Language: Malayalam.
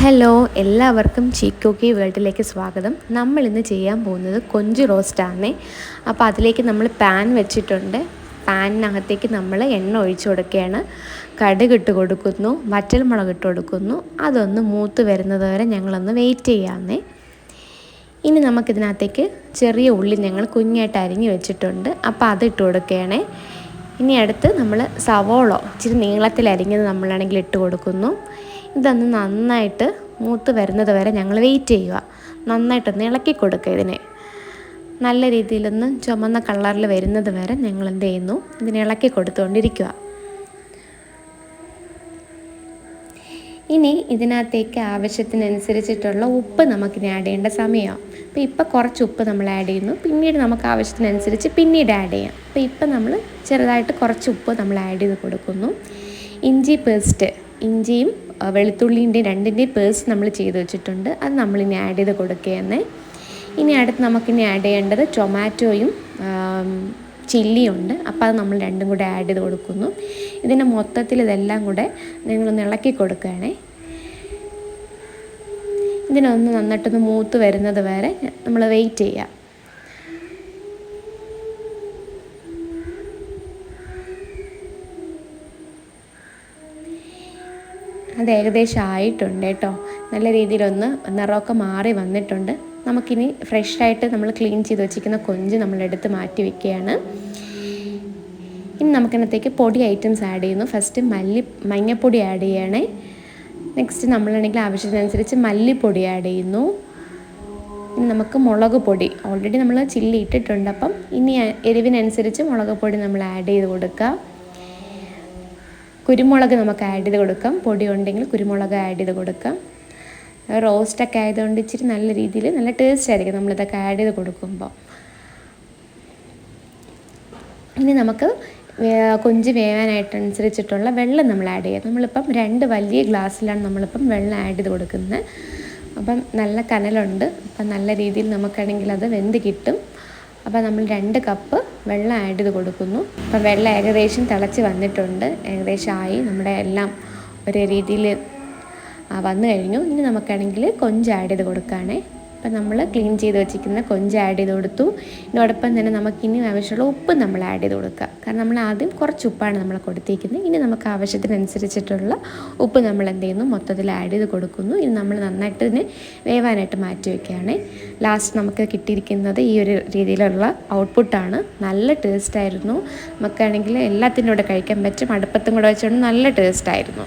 ഹലോ, എല്ലാവർക്കും ചീക്കോക്കി വേൾഡിലേക്ക് സ്വാഗതം. നമ്മൾ ഇന്ന് ചെയ്യാൻ പോകുന്നത് കൊഞ്ച് റോസ്റ്റാണ്. അപ്പോൾ അതിലേക്ക് നമ്മൾ പാൻ വെച്ചിട്ടുണ്ട്. പാനിനകത്തേക്ക് നമ്മൾ എണ്ണ ഒഴിച്ചു കൊടുക്കുകയാണ്. കടുക് ഇട്ട് കൊടുക്കുന്നു, വറ്റൽമുളക് ഇട്ട് കൊടുക്കുന്നു. അതൊന്ന് മൂത്ത് വരുന്നത് വരെ ഞങ്ങളൊന്ന് വെയിറ്റ് ചെയ്യാമെന്നേ. ഇനി നമുക്കിതിനകത്തേക്ക് ചെറിയ ഉള്ളി ഞങ്ങൾ കുഞ്ഞായിട്ട് അരിഞ്ഞ് വെച്ചിട്ടുണ്ട്. അപ്പോൾ അതിട്ട് കൊടുക്കുകയാണേ. ഇനി അടുത്ത് നമ്മൾ സവോള ഇച്ചിരി നീളത്തിൽ അരിഞ്ഞത് നമ്മളാണെങ്കിൽ ഇട്ട് കൊടുക്കുന്നു. ഇതൊന്ന് നന്നായിട്ട് മൂത്ത് വരുന്നത് വരെ ഞങ്ങൾ വെയിറ്റ് ചെയ്യുക. നന്നായിട്ടൊന്ന് ഇളക്കി കൊടുക്കുക. ഇതിനെ നല്ല രീതിയിലൊന്ന് ചുമന്ന കളറിൽ വരുന്നത് വരെ ഞങ്ങൾ എന്ത് ചെയ്യുന്നു, ഇതിനെ ഇളക്കി കൊടുത്തുകൊണ്ടിരിക്കുക. ഇനി ഇതിനകത്തേക്ക് ആവശ്യത്തിനനുസരിച്ചിട്ടുള്ള ഉപ്പ് നമുക്കിനി ആഡ് ചെയ്യേണ്ട സമയമാണ്. അപ്പോൾ ഇപ്പോൾ കുറച്ച് ഉപ്പ് നമ്മൾ ആഡ് ചെയ്യുന്നു, പിന്നീട് നമുക്ക് ആവശ്യത്തിനനുസരിച്ച് പിന്നീട് ആഡ് ചെയ്യാം. അപ്പോൾ ഇപ്പോൾ നമ്മൾ ചെറുതായിട്ട് കുറച്ച് ഉപ്പ് നമ്മൾ ആഡ് ചെയ്ത് കൊടുക്കുന്നു. ഇഞ്ചി പേസ്റ്റ്, ഇഞ്ചിയും വെളുത്തുള്ളിൻ്റെയും രണ്ടിൻ്റെയും പേസ്റ്റ് നമ്മൾ ചെയ്ത് വെച്ചിട്ടുണ്ട്. അത് നമ്മളിനി ആഡ് ചെയ്ത് കൊടുക്കുകയെന്നേ. ഇനി അടുത്ത് നമുക്കിനി ആഡ് ചെയ്യേണ്ടത് ടൊമാറ്റോയും ചില്ലിയും ഉണ്ട്. അപ്പോൾ അത് നമ്മൾ രണ്ടും കൂടെ ആഡ് ചെയ്ത് കൊടുക്കുന്നു. ഇതിൻ്റെ മൊത്തത്തിൽ ഇതെല്ലാം കൂടെ നിങ്ങളൊന്ന് ഇളക്കി കൊടുക്കുകയാണേ. ഇതിനൊന്ന് നന്നായിട്ടൊന്ന് മൂത്ത് വരുന്നത് വരെ നമ്മൾ വെയിറ്റ് ചെയ്യുക. അത് ഏകദേശം ആയിട്ടുണ്ട് കേട്ടോ. നല്ല രീതിയിലൊന്ന് നിറമൊക്കെ മാറി വന്നിട്ടുണ്ട്. നമുക്കിനി ഫ്രഷായിട്ട് നമ്മൾ ക്ലീൻ ചെയ്ത് വെച്ചിരിക്കുന്ന കൊഞ്ച് നമ്മളെടുത്ത് മാറ്റി വയ്ക്കുകയാണ്. ഇനി നമുക്കതിനകത്തേക്ക് പൊടി ഐറ്റംസ് ആഡ് ചെയ്യുന്നു. ഫസ്റ്റ് മഞ്ഞൾപ്പൊടി ആഡ് ചെയ്യണേ. നെക്സ്റ്റ് നമ്മളാണെങ്കിൽ ആവശ്യത്തിനനുസരിച്ച് മല്ലിപ്പൊടി ആഡ് ചെയ്യുന്നു. ഇനി നമുക്ക് മുളക് പൊടി, ഓൾറെഡി നമ്മൾ ചില്ലി ഇട്ടിട്ടുണ്ട്. അപ്പം ഇനി എരിവിനനുസരിച്ച് മുളക് പൊടി നമ്മൾ ആഡ് ചെയ്ത് കൊടുക്കുക. കുരുമുളക് നമുക്ക് ആഡ് ചെയ്ത് കൊടുക്കാം. പൊടി ഉണ്ടെങ്കിൽ കുരുമുളക് ആഡ് ചെയ്ത് കൊടുക്കാം. റോസ്റ്റൊക്കെ ആയതുകൊണ്ട് ഇച്ചിരി നല്ല രീതിയിൽ നല്ല ടേസ്റ്റ് ആയിരിക്കും നമ്മളിതൊക്കെ ആഡ് ചെയ്ത് കൊടുക്കുമ്പോൾ. ഇനി നമുക്ക് കൊഞ്ച് വേവാനായിട്ടനുസരിച്ചിട്ടുള്ള വെള്ളം നമ്മൾ ആഡ് ചെയ്യാം. നമ്മളിപ്പം 2 വലിയ ഗ്ലാസ്സിലാണ് നമ്മളിപ്പം വെള്ളം ആഡ് ചെയ്ത് കൊടുക്കുന്നത്. അപ്പം നല്ല കനലുണ്ട്. അപ്പം നല്ല രീതിയിൽ നമുക്കാണെങ്കിൽ അത് വെന്ത് കിട്ടും. അപ്പോൾ നമ്മൾ 2 കപ്പ് വെള്ളം ആഡ് ചെയ്ത് കൊടുക്കുന്നു. അപ്പം വെള്ളം ഏകദേശം തിളച്ച് വന്നിട്ടുണ്ട്. ഏകദേശം ആയി, നമ്മുടെ എല്ലാം ഒരേ രീതിയിൽ വന്നു കഴിഞ്ഞു. ഇനി നമുക്കാണെങ്കിൽ കൊഞ്ച് ആഡ് ചെയ്ത് കൊടുക്കുകയാണേ. അപ്പം നമ്മൾ ക്ലീൻ ചെയ്ത് വെച്ചിരിക്കുന്ന കൊഞ്ച് ആഡ് ചെയ്ത് കൊടുത്തു. ഇതിനോടൊപ്പം തന്നെ നമുക്കിനി ആവശ്യമുള്ള ഉപ്പ് നമ്മൾ ആഡ് ചെയ്ത് കൊടുക്കുക. കാരണം നമ്മൾ ആദ്യം കുറച്ച് ഉപ്പാണ് നമ്മൾ കൊടുത്തിരിക്കുന്നത്. ഇനി നമുക്ക് ആവശ്യത്തിനനുസരിച്ചിട്ടുള്ള ഉപ്പ് നമ്മൾ എന്ത് ചെയ്യുന്നു, മൊത്തത്തിൽ ആഡ് ചെയ്ത് കൊടുക്കുന്നു. ഇനി നമ്മൾ നന്നായിട്ട് ഇതിനെ വേവാനായിട്ട് മാറ്റി വയ്ക്കുകയാണ്. ലാസ്റ്റ് നമുക്ക് കിട്ടിയിരിക്കുന്നത് ഈ ഒരു രീതിയിലുള്ള ഔട്ട്പുട്ടാണ്. നല്ല ടേസ്റ്റായിരുന്നു. നമുക്കാണെങ്കിൽ എല്ലാത്തിൻ്റെ കൂടെ കഴിക്കാൻ പറ്റും. അടുപ്പത്തും കൂടെ വെച്ചുകൊണ്ട് നല്ല ടേസ്റ്റായിരുന്നു.